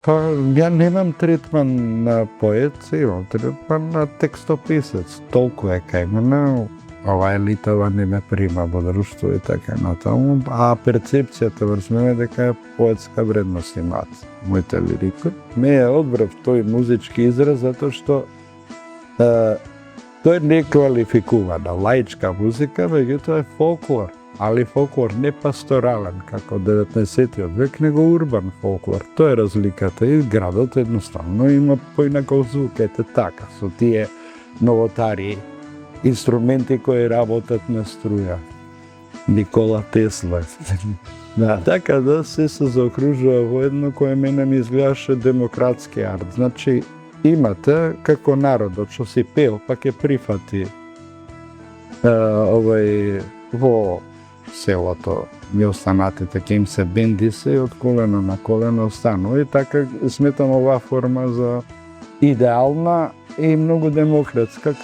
Па, ја немам третман на поет, имам третман на текстописец. Толку е кај мене, ова елитава не ме прима во друштво и така натаму, а перцепцијата врз мене дека е поетска вредност имаат моите лирики. Ме ја одбрав тој музички израз затоа што тој не е квалификувана лаичка музика, меѓутоа е фолклор, али фолклор не пасторален, како 19. век, него урбан фолклор. Тоа е разликата и градот едноставно има поинаков звук, ете така, со тие новотари инструменти кои работат на струја. Никола Тесла. Да, така да се заокружува во едно кое мене ми изгледаше демократски арт. Значи, имате како народот што си пел, па ќе прифати во селото ми останатите, ќе им се бенди се и од колено на колено останува. И така сметам оваа форма за идеална и многу демократска.